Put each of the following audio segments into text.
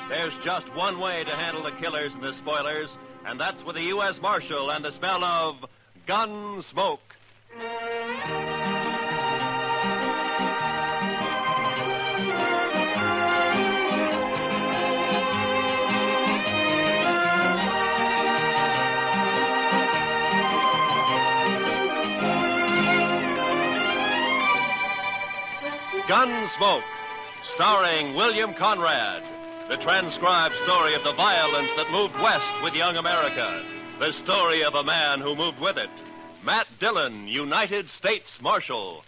There's just one way to handle the killers and the spoilers, and that's with a U.S. Marshal and the smell of Gunsmoke. Gunsmoke, starring William Conrad. The transcribed story of the violence that moved west with young America. The story of a man who moved with it. Matt Dillon, United States Marshal.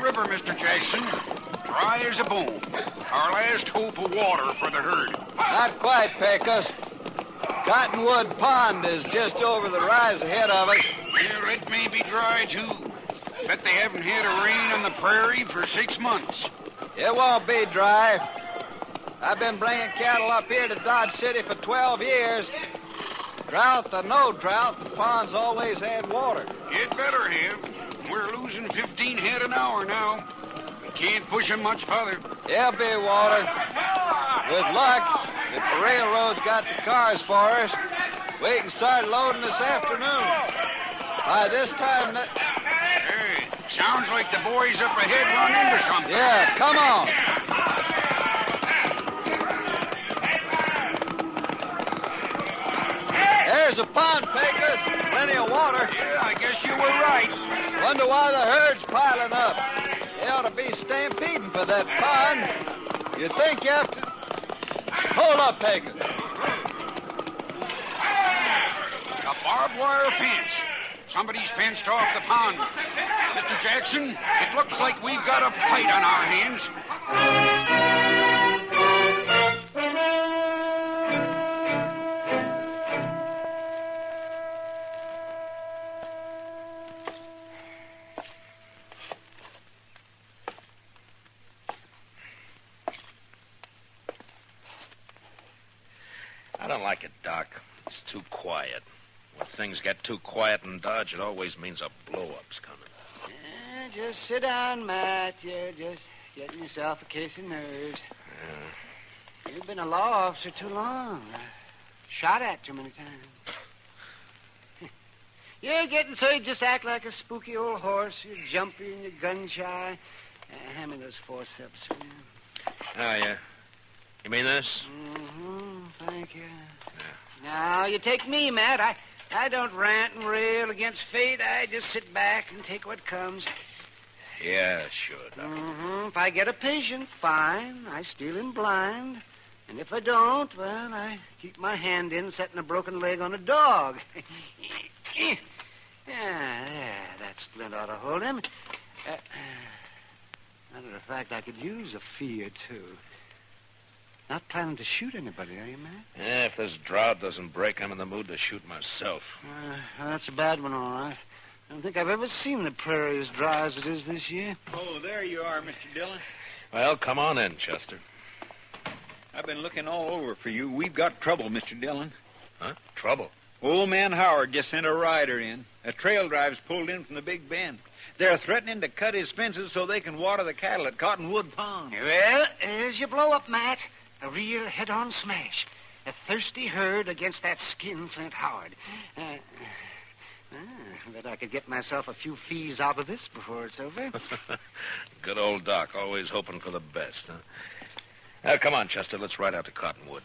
River, Mr. Jackson. Dry as a bone. Our last hope of water for the herd. Not quite, Pecos. Cottonwood Pond is just over the rise ahead of us. Well, it may be dry, too. Bet they haven't had a rain on the prairie for 6 months. It won't be dry. I've been bringing cattle up here to Dodge City for 12 years. Drought or no drought, the pond's always had water. It better have. We're losing 15 head an hour now. We can't push them much further. There'll be water. With luck, if the railroad's got the cars for us, we can start loading this afternoon. By this time... Hey, sounds like the boys up ahead run into something. Yeah, come on. There's a pond, Pecos. Plenty of water. Yeah, I guess you were right. Wonder why the herd's piling up. They ought to be stampeding for that pond. You think you have to... Hold up, Pecos. A barbed wire fence. Somebody's fenced off the pond. Mr. Jackson, it looks like we've got a fight on our hands. I don't like it, Doc. It's too quiet. When things get too quiet in Dodge, it always means a blow-up's coming. Just sit down, Matt. You're just getting yourself a case of nerves. You've been a law officer too long. Shot at too many times. You're getting so you just act like a spooky old horse. You're jumpy and you're gun-shy. Hand me those forceps. Oh, yeah. You mean this? Mm-hmm. Thank you. Yeah. Now, you take me, Matt. I don't rant and rail against fate. I just sit back and take what comes. Yeah, sure, Doc. Mm-hmm. If I get a patient, fine. I steal him blind. And if I don't, well, I keep my hand in setting a broken leg on a dog. Yeah, there. That splint ought to hold him. Matter of fact, I could use a fee or two. Not planning to shoot anybody, are you, Matt? Yeah, if this drought doesn't break, I'm in the mood to shoot myself. That's a bad one, all right. I don't think I've ever seen the prairie as dry as it is this year. Oh, there you are, Mr. Dillon. Well, come on in, Chester. I've been looking all over for you. We've got trouble, Mr. Dillon. Huh? Trouble? Old man Howard just sent a rider in. A trail drive's pulled in from the Big Bend. They're threatening to cut his fences so they can water the cattle at Cottonwood Pond. Well, there's your blow-up, Matt. A real head-on smash. A thirsty herd against that skinflint Howard. Bet I could get myself a few fees out of this before it's over. Good old Doc, always hoping for the best, huh? Now, come on, Chester, let's ride out to Cottonwood.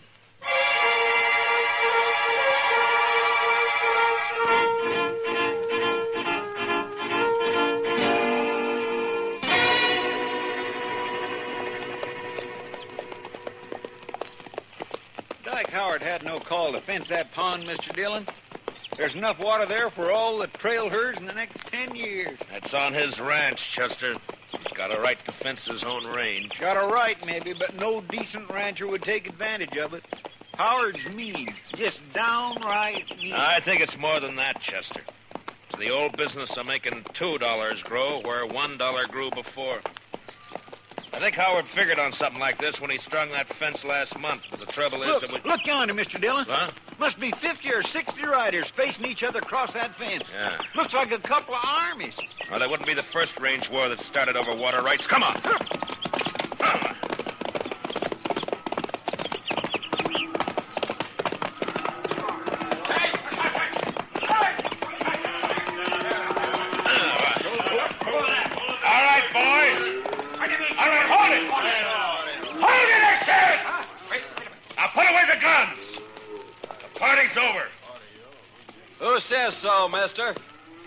Dyke Howard had no call to fence that pond, Mr. Dillon. There's enough water there for all the trail herds in the next 10 years. That's on his ranch, Chester. He's got a right to fence his own range. Got a right, maybe, but no decent rancher would take advantage of it. Howard's mean. Just downright mean. I think it's more than that, Chester. It's the old business of making $2 grow where $1 grew before. I think Howard figured on something like this when he strung that fence last month, but the trouble is that we... Look yonder, Mr. Dillon. Huh? Must be 50 or 60 riders facing each other across that fence. Yeah. Looks like a couple of armies. Well, that wouldn't be the first range war that started over water rights. Come on. Over. Who says so, mister?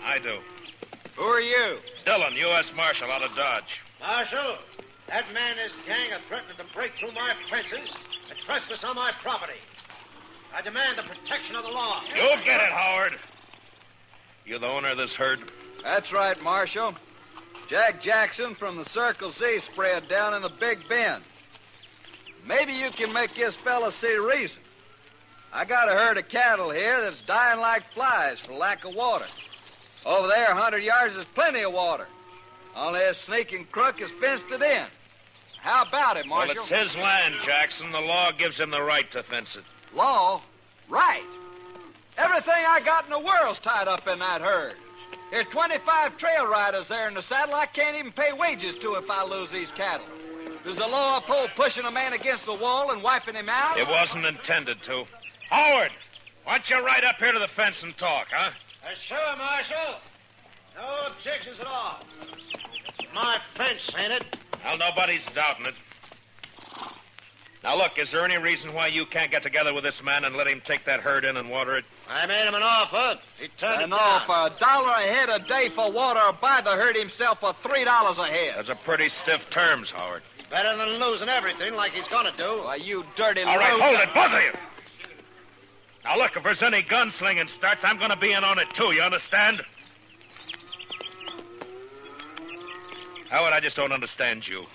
I do. Who are you? Dillon, U.S. Marshal out of Dodge. Marshal, that man and his gang are threatening to break through my fences and trespass on my property. I demand the protection of the law. You'll get it, Howard. You the owner of this herd? That's right, Marshal. Jack Jackson from the Circle Z spread down in the Big Bend. Maybe you can make this fella see reason. I got a herd of cattle here that's dying like flies for lack of water. Over there, 100 yards, is plenty of water. Only a sneaking crook has fenced it in. How about it, Marshal? Well, it's his land, Jackson. The law gives him the right to fence it. Law? Right. Everything I got in the world's tied up in that herd. There's 25 trail riders there in the saddle I can't even pay wages to if I lose these cattle. Does the law uphold pushing a man against the wall and wiping him out? It wasn't intended to. Howard, why don't you ride up here to the fence and talk, huh? Sure, Marshal. No objections at all. It's my fence, ain't it? Well, nobody's doubting it. Now, look, is there any reason why you can't get together with this man and let him take that herd in and water it? I made him an offer. He turned it No, down. for $1 a head a day for water, or buy the herd himself for $3 a head. That's a pretty stiff terms, Howard. Better than losing everything like he's gonna do. Why, you dirty All right, loser. hold it, both of you. Now, look, if there's any gunslinging starts, I'm going to be in on it, too, you understand? Howard, I just don't understand you.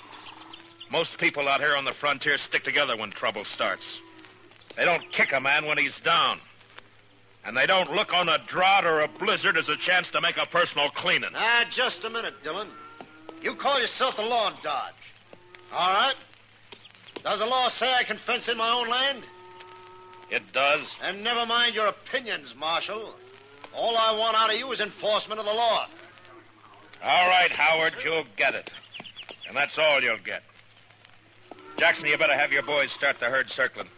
Most people out here on the frontier stick together when trouble starts. They don't kick a man when he's down. And they don't look on a drought or a blizzard as a chance to make a personal cleaning. Just a minute, Dillon. You call yourself the law in Dodge. All right. Does the law say I can fence in my own land? It does. And never mind your opinions, Marshal. All I want out of you is enforcement of the law. All right, Howard, you'll get it. And that's all you'll get. Jackson, you better have your boys start the herd circling.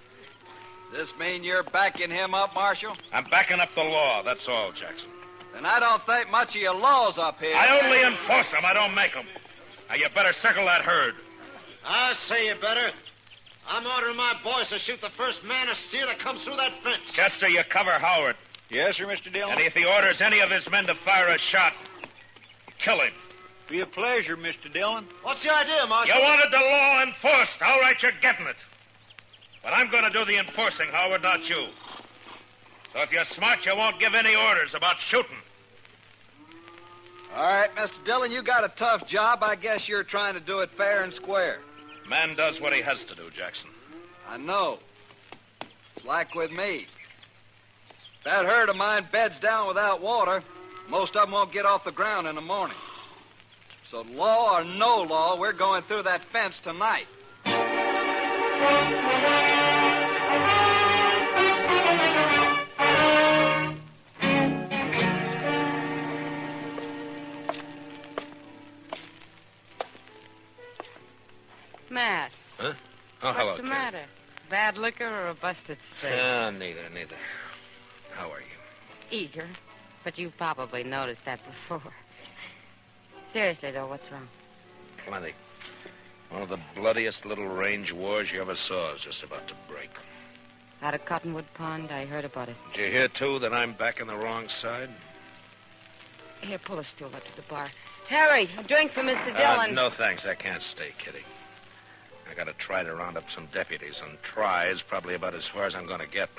This mean you're backing him up, Marshal? I'm backing up the law, that's all, Jackson. Then I don't think much of your laws up here. I only enforce them, I don't make them. Now, you better circle that herd. I say you better. I'm ordering my boys to shoot the first man or steer that comes through that fence. Chester, you cover Howard. Yes, sir, Mr. Dillon. And if he orders any of his men to fire a shot, kill him. Be a pleasure, Mr. Dillon. What's the idea, Marshal? You wanted the law enforced. All right, you're getting it. But I'm going to do the enforcing, Howard, not you. So if you're smart, you won't give any orders about shooting. All right, Mr. Dillon, you got a tough job. I guess you're trying to do it fair and square. Man does what he has to do, Jackson. I know. It's like with me. If that herd of mine beds down without water, most of them won't get off the ground in the morning. So law or no law, we're going through that fence tonight. Matt. Huh? Oh, hello, What's the matter? Bad liquor or a busted steak? Neither. How are you? Eager. But you've probably noticed that before. Seriously, though, what's wrong? Plenty. One of the bloodiest little range wars you ever saw is just about to break. Out of Cottonwood Pond, I heard about it. Did you hear, too, that I'm back on the wrong side? Here, pull a stool up to the bar. Harry, a drink for Mr. Dillon. No, thanks. I can't stay, Kitty. I gotta try to round up some deputies, and try is probably about as far as I'm gonna get.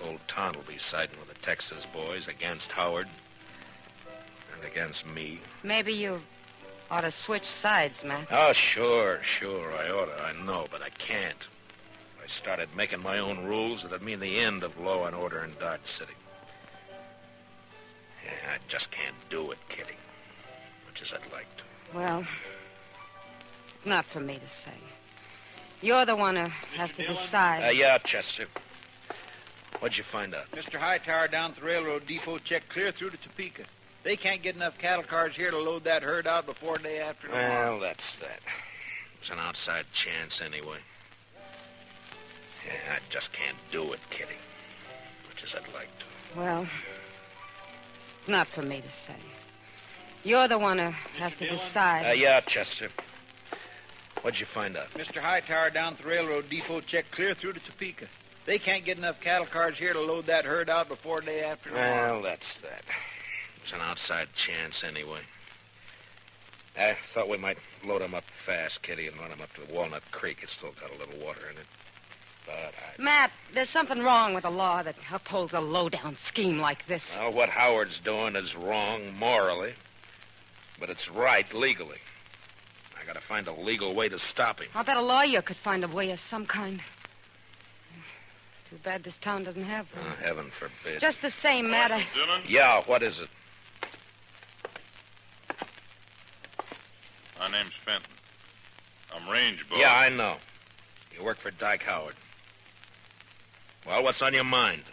Old Ton will be siding with the Texas boys against Howard and against me. Maybe you ought to switch sides, Matt. Oh, sure, I oughta. I know, but I can't. If I started making my own rules, it'd mean the end of law and order in Dodge City. Yeah, I just can't do it, Kitty. Much as I'd like to. Well, not for me to say. You're the one who has to decide. Yeah, Chester. What'd you find out? Mr. Hightower down at the railroad depot checked clear through to Topeka. They can't get enough cattle cars here to load that herd out before day after tomorrow. Well, that's that. It's an outside chance anyway. Yeah, I just can't do it, Kitty. Much as I'd like to. Well, not for me to say. You're the one who has to decide. Yeah, Chester. What'd you find out? Mr. Hightower down at the railroad depot checked clear through to Topeka. They can't get enough cattle cars here to load that herd out before day after tomorrow. Well, that's that. It's an outside chance anyway. I thought we might load them up fast, Kitty, and run them up to Walnut Creek. It's still got a little water in it. But Matt, there's something wrong with the law that upholds a low-down scheme like this. Well, what Howard's doing is wrong morally, but it's right legally. I gotta find a legal way to stop him. I'll bet a lawyer could find a way of some kind. Too bad this town doesn't have one. Oh, heaven forbid. Just the same, Matt, Dillon? Yeah, what is it? My name's Fenton. I'm range boss. Yeah, I know. You work for Dyke Howard. Well, what's on your mind?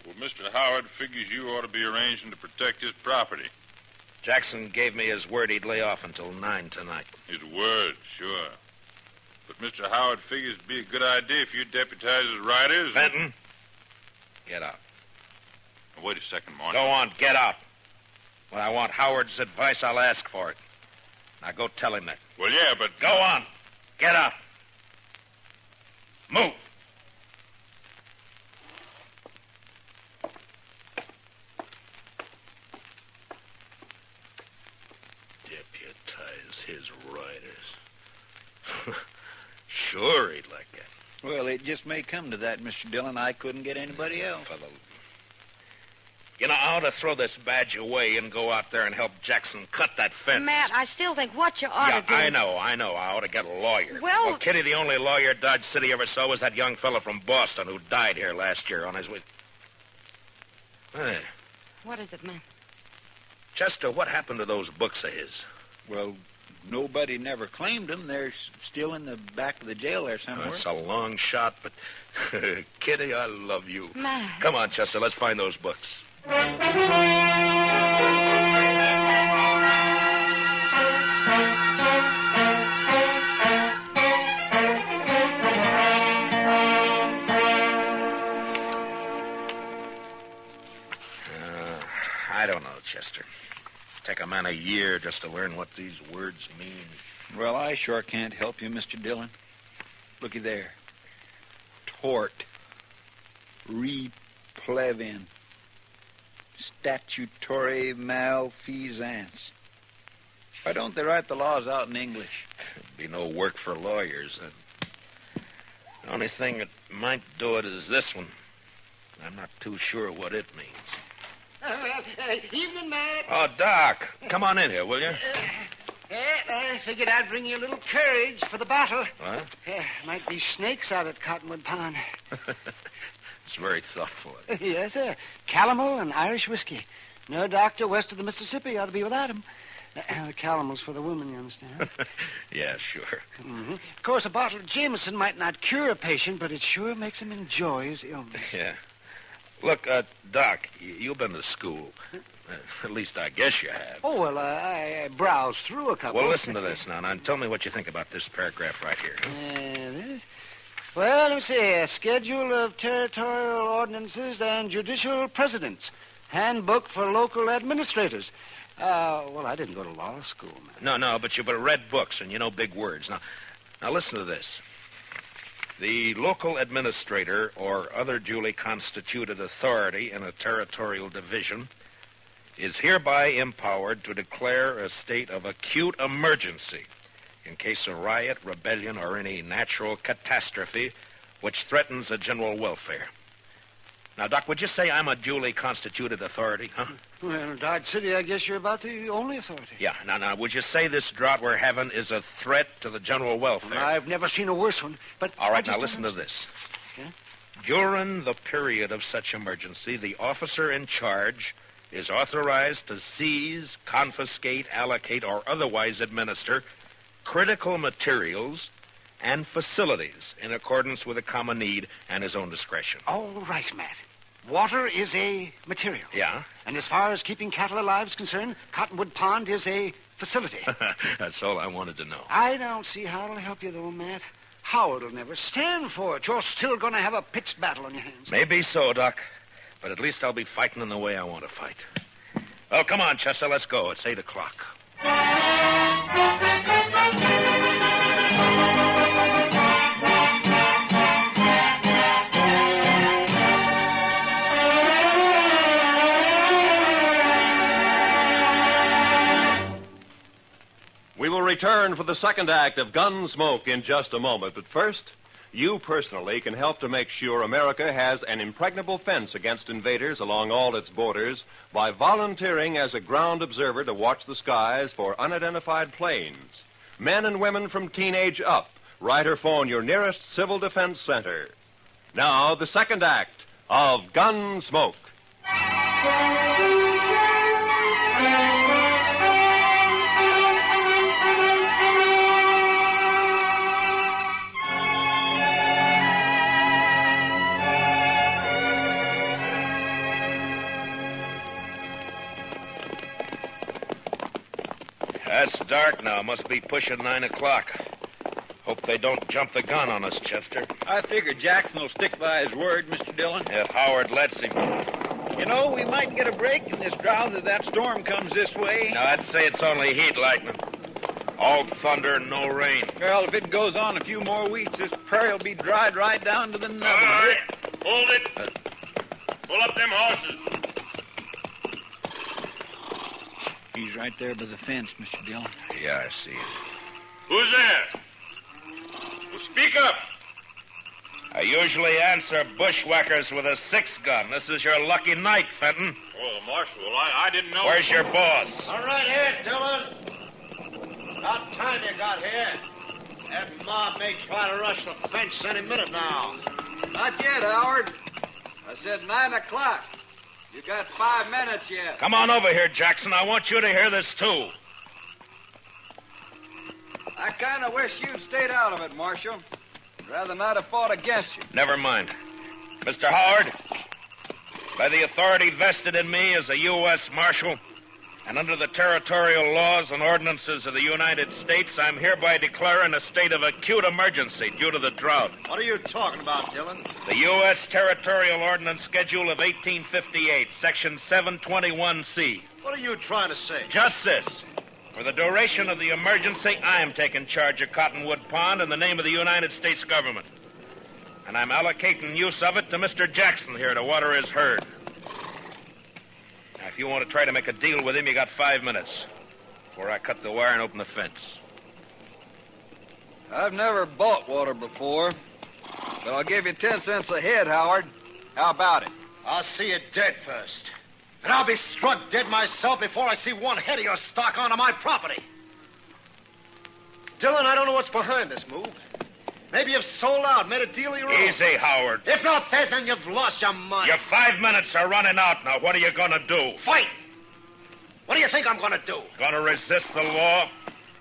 Well, Mr. Howard figures you ought to be arranging to protect his property. Jackson gave me his word he'd lay off until 9 tonight. His word, sure. But Mr. Howard figures it'd be a good idea if you deputize his riders. Fenton, get out. Wait a second, Marshal. Go on, get out. When I want Howard's advice, I'll ask for it. Now go tell him that. Well, yeah, but... Go on. Get out. Move. Deputize his riders. Sure, he'd like that. Well, it just may come to that, Mr. Dillon. I couldn't get anybody else. You know, I ought to throw this badge away and go out there and help Jackson cut that fence. Matt, I still think what you ought to do... I know. I ought to get a lawyer. Well, Kitty, the only lawyer Dodge City ever saw was that young fellow from Boston who died here last year on his way... Hey, what is it, Matt? Chester, what happened to those books of his? Well, nobody never claimed them. They're still in the back of the jail there somewhere. That's a long shot, but... Kitty, I love you. Matt. Come on, Chester, let's find those books. I don't know, Chester. Take a man a year just to learn what these words mean. Well, I sure can't help you, Mr. Dillon. Looky there. Tort. Replevin. Statutory malfeasance. Why don't they write the laws out in English? There'd be no work for lawyers. The only thing that might do it is this one. I'm not too sure what it means. Evening, Matt. Oh, Doc, come on in here, will you? I figured I'd bring you a little courage for the battle. What? Might be snakes out at Cottonwood Pond. It's very thoughtful. Yes, sir. Calomel and Irish whiskey. No doctor west of the Mississippi ought to be without him. The calomel's for the women, you understand? Yeah, sure. Mm-hmm. Of course, a bottle of Jameson might not cure a patient, but it sure makes him enjoy his illness. Yeah. Look, Doc, you've been to school. At least I guess you have. Oh, well, I browsed through a couple. Well, listen to this now, and tell me what you think about this paragraph right here. This? Well, let me see. A schedule of territorial ordinances and judicial precedents. Handbook for local administrators. Well, I didn't go to law school, man. No, but you've read books, and you know big words. Now listen to this. The local administrator or other duly constituted authority in a territorial division is hereby empowered to declare a state of acute emergency in case of riot, rebellion, or any natural catastrophe which threatens the general welfare. Now, Doc, would you say I'm a duly constituted authority, huh? Well, Dodge City, I guess you're about the only authority. Yeah. Now, would you say this drought we're having is a threat to the general welfare? Well, I've never seen a worse one, but... All right, now listen to this. Yeah? During the period of such emergency, the officer in charge is authorized to seize, confiscate, allocate, or otherwise administer critical materials and facilities in accordance with a common need and his own discretion. All right, Matt. Water is a material. Yeah? And as far as keeping cattle alive is concerned, Cottonwood Pond is a facility. That's all I wanted to know. I don't see how it'll help you, though, Matt. Howard will never stand for it. You're still going to have a pitched battle on your hands. Maybe so, Doc. But at least I'll be fighting in the way I want to fight. Well, come on, Chester, let's go. It's 8 o'clock. We will return for the second act of Gunsmoke in just a moment. But first, you personally can help to make sure America has an impregnable fence against invaders along all its borders by volunteering as a ground observer to watch the skies for unidentified planes. Men and women from teenage up, write or phone your nearest Civil Defense Center. Now, the second act of Gunsmoke. It's dark now. Must be pushing 9 o'clock. Hope they don't jump the gun on us, Chester. I figure Jackson will stick by his word, Mr. Dillon. If Howard lets him. You know, we might get a break in this drought if that storm comes this way. No, I'd say it's only heat lightning. All thunder and no rain. Well, if it goes on a few more weeks, this prairie will be dried right down to the nubbin. All right, hold it. Pull up them horses. He's right there by the fence, Mr. Dillon. Yeah, I see it. Who's there? Well, speak up. I usually answer bushwhackers with a 6-gun. This is your lucky night, Fenton. Well, Marshal, I didn't know. Where's your boss? All right here, Dillon. About time you got here. That mob may try to rush the fence any minute now. Not yet, Howard. I said 9 o'clock. You got 5 minutes yet. Come on over here, Jackson. I want you to hear this, too. I kind of wish you'd stayed out of it, Marshal. I'd rather not have fought against you. Never mind. Mr. Howard, by the authority vested in me as a U.S. Marshal, and under the territorial laws and ordinances of the United States, I'm hereby declaring a state of acute emergency due to the drought. What are you talking about, Dillon? The U.S. Territorial Ordinance Schedule of 1858, Section 721C. What are you trying to say? Just this. For the duration of the emergency, I am taking charge of Cottonwood Pond in the name of the United States government. And I'm allocating use of it to Mr. Jackson here to water his herd. Now, if you want to try to make a deal with him, you got 5 minutes before I cut the wire and open the fence. I've never bought water before, but I'll give you 10 cents a head, Howard. How about it? I'll see you dead first. And I'll be struck dead myself before I see one head of your stock onto my property. Dillon, I don't know what's behind this move. Maybe you've sold out, made a deal of your own. Easy, Howard. If not that, then you've lost your mind. Your 5 minutes are running out now. What are you going to do? Fight! What do you think I'm going to do? Going to resist the law?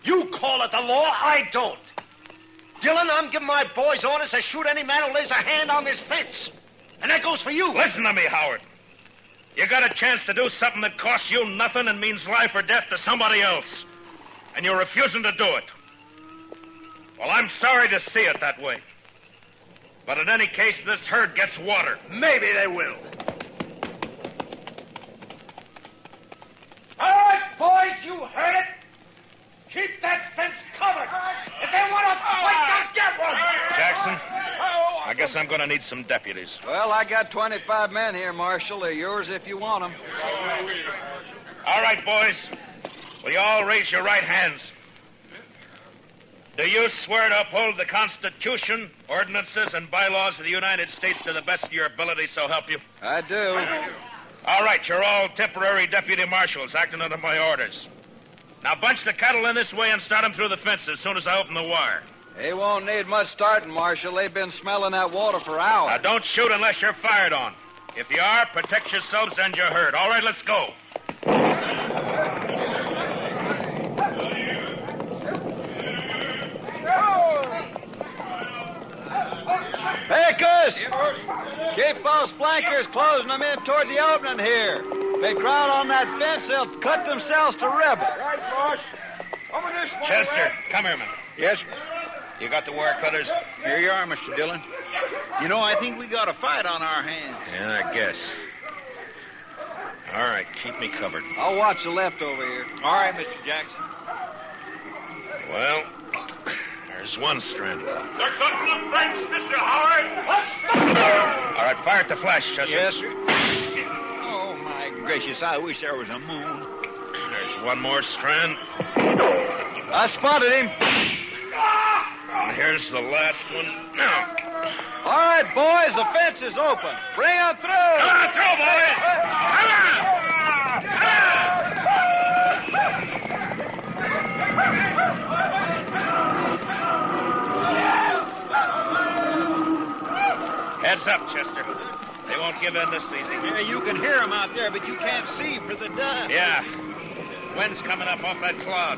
You call it the law, I don't. Dillon, I'm giving my boys orders to shoot any man who lays a hand on this fence. And that goes for you. Listen to me, Howard. You got a chance to do something that costs you nothing and means life or death to somebody else. And you're refusing to do it. Well, I'm sorry to see it that way. But in any case, this herd gets water. Maybe they will. All right, boys, you heard it. Keep that fence covered. If they want to fight, they'll get one. Jackson, I guess I'm going to need some deputies. Well, I got 25 men here, Marshal. They're yours if you want them. All right, boys. Will you all raise your right hands? Do you swear to uphold the Constitution, ordinances, and bylaws of the United States to the best of your ability, so help you? I do. All right, you're all temporary deputy marshals acting under my orders. Now bunch the cattle in this way and start them through the fence as soon as I open the wire. They won't need much starting, Marshal. They've been smelling that water for hours. Now don't shoot unless you're fired on. If you are, protect yourselves and your herd. All right, let's go. Pecos! Keep those flankers closing them in toward the opening here. If they crowd on that fence, they'll cut themselves to ribbon. Right, boss. Over this way. Chester, come here, man. Yes, You got the wire cutters? here you are, Mr. Dillon. You know, I think we got a fight on our hands. Yeah, I guess. All right, keep me covered. I'll watch the left over here. All right, Mr. Jackson. Well, there's one strand. They're cutting the French, Mr. Howard. All right, fire at the flash, Chester. Yes, sir. Oh, my gracious, I wish there was a moon. There's one more strand. I spotted him. And here's the last one. Now, All right, boys, the fence is open. Bring them through. come on through, boys! Come on! Heads up, Chester. They won't give in this easy. Yeah, you can hear them out there, but you can't see for the dust. Yeah. Wind's coming up off that cloud.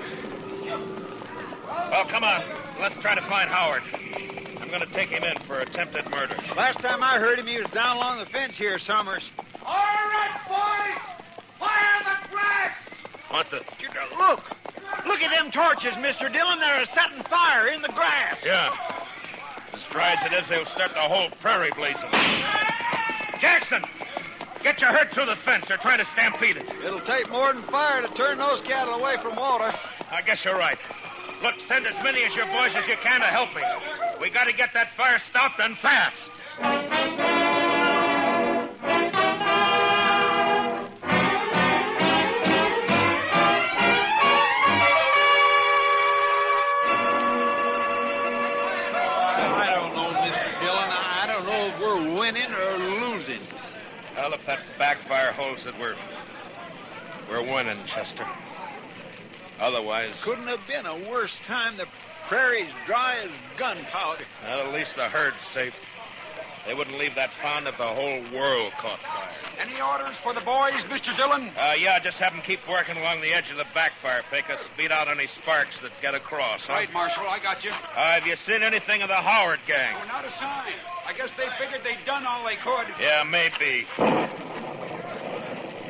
Well, come on. Let's try to find Howard. I'm going to take him in for attempted murder. Last time I heard him, he was down along the fence here, Summers. All right, boys. Fire the grass. What the? Look! Look at them torches, Mr. Dillon. They're setting fire in the grass. Yeah. As dry as it is, they'll start the whole prairie blazing. Jackson! Get your herd through the fence. They're trying to stampede it. It'll take more than fire to turn those cattle away from water. I guess you're right. Look, send as many of your boys as you can to help me. We got to get that fire stopped and fast. I don't know, Mr. Dillon. I don't know if we're winning or losing. Well, if that backfire holds it, we're winning, Chester. Otherwise, Couldn't have been a worse time. The prairie's dry as gunpowder. well, at least the herd's safe. They wouldn't leave that pond if the whole world caught fire. Any orders for the boys, Mr. Dillon? Yeah, just have them keep working along the edge of the backfire, Pecos. Beat out any sparks that get across. Huh? Right, Marshal, I got you. Have you seen anything of the Howard gang? Oh, not a sign. I guess they figured they'd done all they could. Yeah, maybe.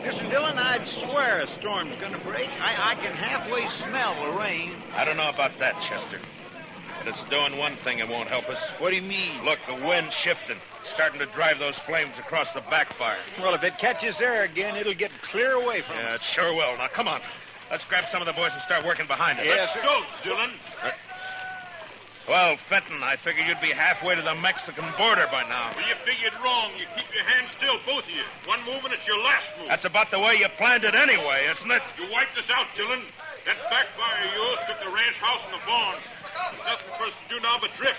Mr. Dillon, I'd swear a storm's going to break. I can halfway smell the rain. I don't know about that, Chester. But it's doing one thing it won't help us. What do you mean? Look, the wind's shifting, starting to drive those flames across the backfire. Well, if it catches there again, it'll get clear away from Yeah, us. it sure will. Now, come on. Let's grab some of the boys and start working behind it. Yes, sir. Go, Dillon. Well, Fenton, I figured you'd be halfway to the Mexican border by now. Well, you figured wrong. You keep your hands still, both of you. One move and it's your last move. That's about the way you planned it anyway, isn't it? You wiped us out, Dillon. That backfire of yours took the ranch house and the barns. There's nothing for us to do now but drift.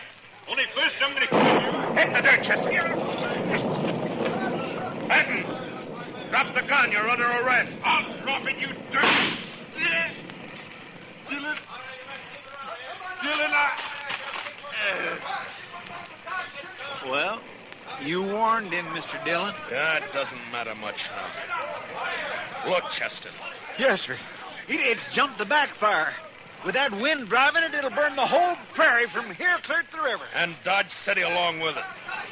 Only first I'm going to kill you. Hit the dirt, Chester. Fenton, drop the gun. You're under arrest. I'll drop it, you dirt. Dillon. Dillon, Well, you warned him, Mr. Dillon. Yeah, it doesn't matter much now. Look, Chester. Yes, sir. It's jumped the backfire. With that wind driving it, it'll burn the whole prairie from here clear to the river. And Dodge City along with it.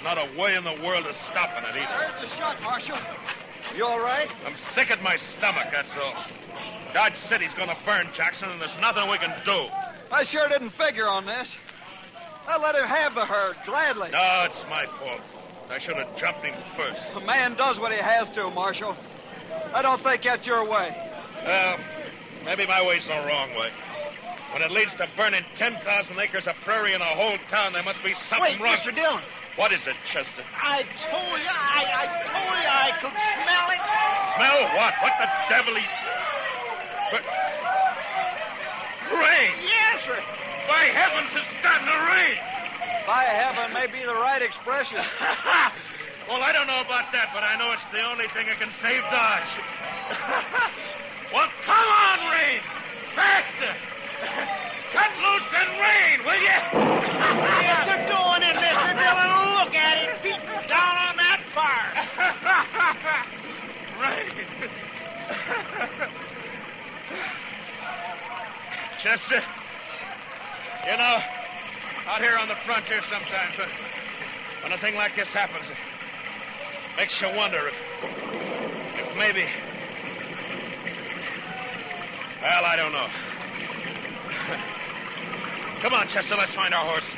Not a way in the world of stopping it either. There's the shot, Marshal. You all right? I'm sick at my stomach, that's all. Dodge City's gonna burn, Jackson, and there's nothing we can do. I sure didn't figure on this. I let him have the herd, gladly. No, it's my fault. I should have jumped him first. A man does what he has to, Marshal. I don't think that's your way. Well, maybe my way's the wrong way. When it leads to burning 10,000 acres of prairie in a whole town, there must be something Wait, wrong. Mr. Dillon. What is it, Chester? I told you I could smell it. Smell what? What the devil? But... Rain! Yes, sir. By heavens, it's starting to rain! By heaven may be the right expression. Well, I don't know about that, but I know it's the only thing that can save Dodge. Well, come on, rain! Faster! Cut loose and rain, will you? Yes, they're doing it, Mr. Dillon. Look at it. Beat down on that fire. Chester. You know, out here on the frontier sometimes, when a thing like this happens, it makes you wonder if maybe... Well, I don't know. Come on, Chester, let's find our horses.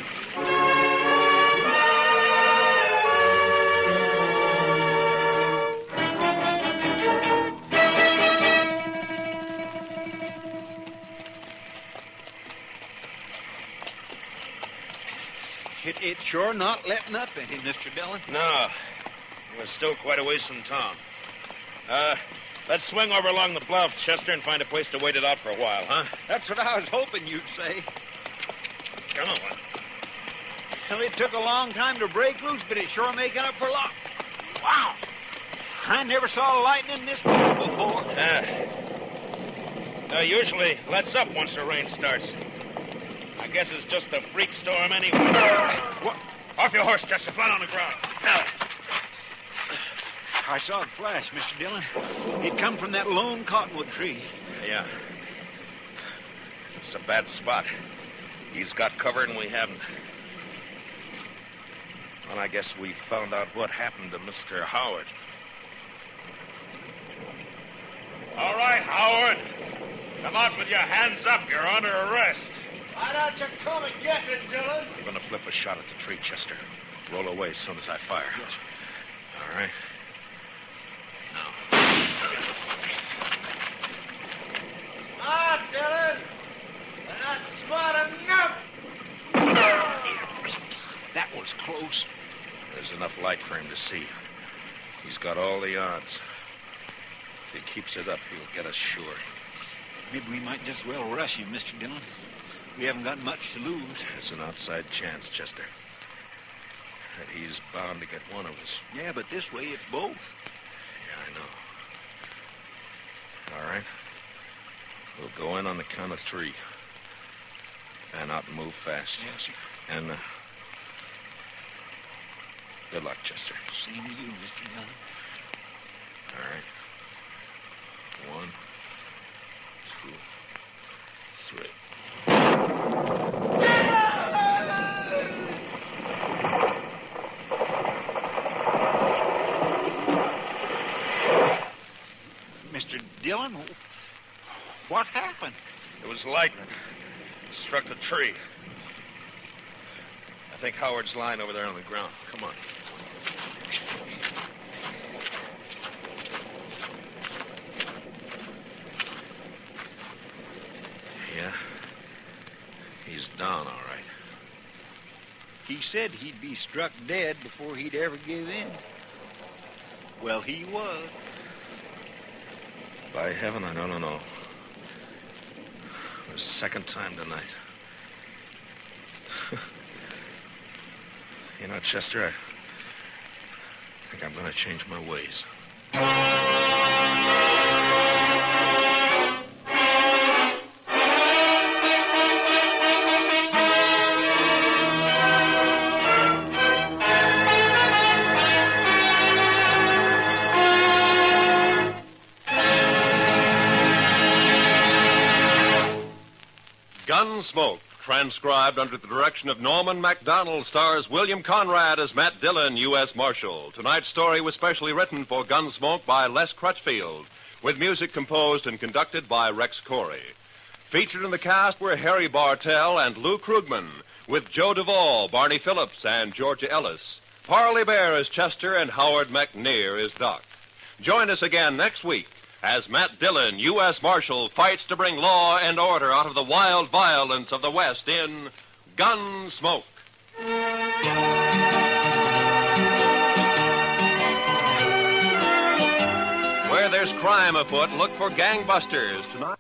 It's sure not letting up any, Mr. Dillon. No. We're still quite a ways from town. Let's swing over along the bluff, Chester, and find a place to wait it out for a while, huh? That's what I was hoping you'd say. Come on. Well, it took a long time to break loose, but it's sure making up for lots. Wow! I never saw lightning this big before. Usually lets up once the rain starts. I guess it's just a freak storm anyway. What? Off your horse, Chester. Flat on the ground. Now. I saw it flash, Mr. Dillon. It come from that lone cottonwood tree. Yeah. It's a bad spot. He's got cover and we haven't. Well, I guess we found out what happened to Mr. Howard. All right, Howard. Come out with your hands up. You're under arrest. Why don't you come and get it, Dillon? You're going to flip a shot at the tree, Chester. Roll away as soon as I fire. Yes, sir. All right. Now. Smart, Dillon. But not smart enough. That was close. There's enough light for him to see. He's got all the odds. If he keeps it up, he'll get us sure. Maybe we might just well rush him, Mr. Dillon. We haven't got much to lose. It's an outside chance, Chester. That he's bound to get one of us. Yeah, but this way it's both. Yeah, I know. All right. We'll go in on the count of 3. Pan out and move fast. Yes, sir. And, good luck, Chester. Same to you, Mr. Dillon. All right. 1, 2, 3. Mr. Dillon, what happened? It was lightning. It struck the tree. I think Howard's lying over there on the ground. Come on. Yeah. He's down, all right. He said he'd be struck dead before he'd ever give in. Well, he was. By heaven, I don't know. The second time tonight. You know, Chester, I think I'm going to change my ways. Gunsmoke, transcribed under the direction of Norman MacDonald, stars William Conrad as Matt Dillon, U.S. Marshal. Tonight's story was specially written for Gunsmoke by Les Crutchfield, with music composed and conducted by Rex Corey. Featured in the cast were Harry Bartell and Lou Krugman, with Joe Duvall, Barney Phillips, and Georgia Ellis. Parley Bear is Chester, and Howard McNear is Doc. Join us again next week as Matt Dillon, U.S. Marshal, fights to bring law and order out of the wild violence of the West in Gunsmoke. Where there's crime afoot, look for gangbusters tonight.